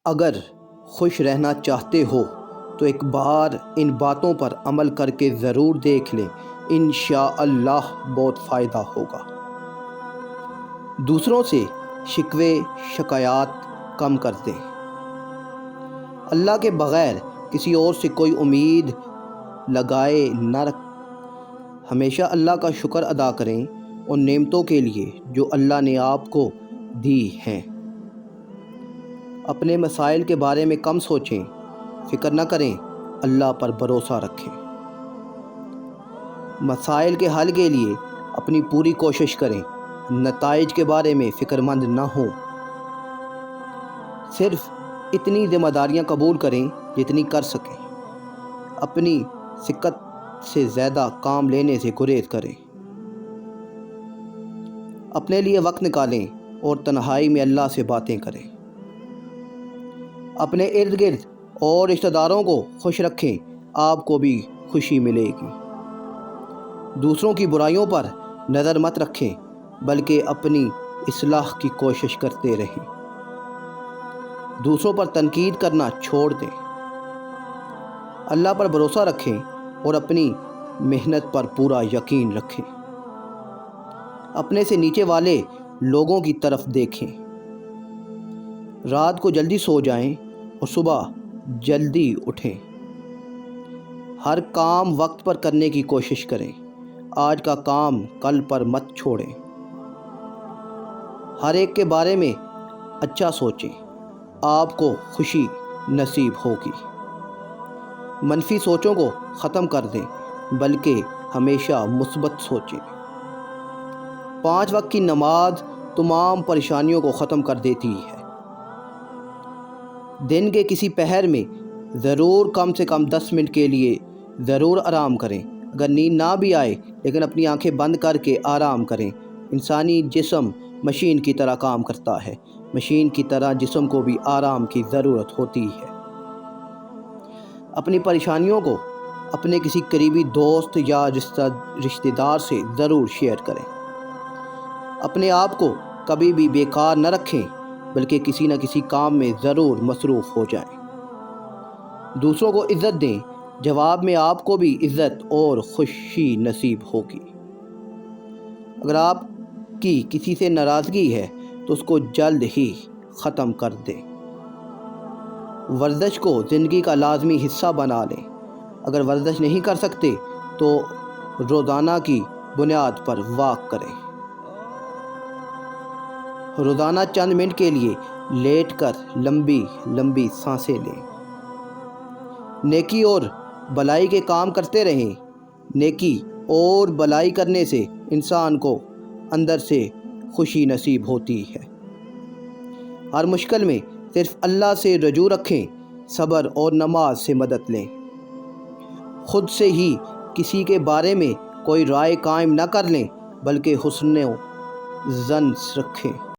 اگر خوش رہنا چاہتے ہو تو ایک بار ان باتوں پر عمل کر کے ضرور دیکھ لیں، انشاءاللہ بہت فائدہ ہوگا۔ دوسروں سے شکوے شکایات کم کر دیں۔ اللہ کے بغیر کسی اور سے کوئی امید لگائے نہ رکھ۔ ہمیشہ اللہ کا شکر ادا کریں ان نعمتوں کے لیے جو اللہ نے آپ کو دی ہیں۔ اپنے مسائل کے بارے میں کم سوچیں، فکر نہ کریں، اللہ پر بھروسہ رکھیں۔ مسائل کے حل کے لیے اپنی پوری کوشش کریں، نتائج کے بارے میں فکر مند نہ ہوں۔ صرف اتنی ذمہ داریاں قبول کریں جتنی کر سکیں۔ اپنی سکت سے زیادہ کام لینے سے گریز کریں۔ اپنے لیے وقت نکالیں اور تنہائی میں اللہ سے باتیں کریں۔ اپنے ارد گرد اور رشتہ داروں کو خوش رکھیں، آپ کو بھی خوشی ملے گی۔ دوسروں کی برائیوں پر نظر مت رکھیں بلکہ اپنی اصلاح کی کوشش کرتے رہیں۔ دوسروں پر تنقید کرنا چھوڑ دیں۔ اللہ پر بھروسہ رکھیں اور اپنی محنت پر پورا یقین رکھیں۔ اپنے سے نیچے والے لوگوں کی طرف دیکھیں۔ رات کو جلدی سو جائیں اور صبح جلدی اٹھیں۔ ہر کام وقت پر کرنے کی کوشش کریں۔ آج کا کام کل پر مت چھوڑیں۔ ہر ایک کے بارے میں اچھا سوچیں، آپ کو خوشی نصیب ہوگی۔ منفی سوچوں کو ختم کر دیں بلکہ ہمیشہ مثبت سوچیں۔ 5 وقت کی نماز تمام پریشانیوں کو ختم کر دیتی ہے۔ دن کے کسی پہر میں ضرور کم سے کم 10 منٹ کے لیے ضرور آرام کریں۔ اگر نیند نہ بھی آئے لیکن اپنی آنکھیں بند کر کے آرام کریں۔ انسانی جسم مشین کی طرح کام کرتا ہے۔ مشین کی طرح جسم کو بھی آرام کی ضرورت ہوتی ہے۔ اپنی پریشانیوں کو اپنے کسی قریبی دوست یا رشتہ دار سے ضرور شیئر کریں۔ اپنے آپ کو کبھی بھی بیکار نہ رکھیں بلکہ کسی نہ کسی کام میں ضرور مصروف ہو جائیں۔ دوسروں کو عزت دیں، جواب میں آپ کو بھی عزت اور خوشی نصیب ہوگی۔ اگر آپ کی کسی سے ناراضگی ہے تو اس کو جلد ہی ختم کر دیں۔ ورزش کو زندگی کا لازمی حصہ بنا لیں۔ اگر ورزش نہیں کر سکتے تو روزانہ کی بنیاد پر واک کریں۔ روزانہ چند منٹ کے لیے لیٹ کر لمبی لمبی سانسیں لیں۔ نیکی اور بلائی کے کام کرتے رہیں۔ نیکی اور بلائی کرنے سے انسان کو اندر سے خوشی نصیب ہوتی ہے۔ ہر مشکل میں صرف اللہ سے رجوع رکھیں، صبر اور نماز سے مدد لیں۔ خود سے ہی کسی کے بارے میں کوئی رائے قائم نہ کر لیں بلکہ حسن ظن رکھیں۔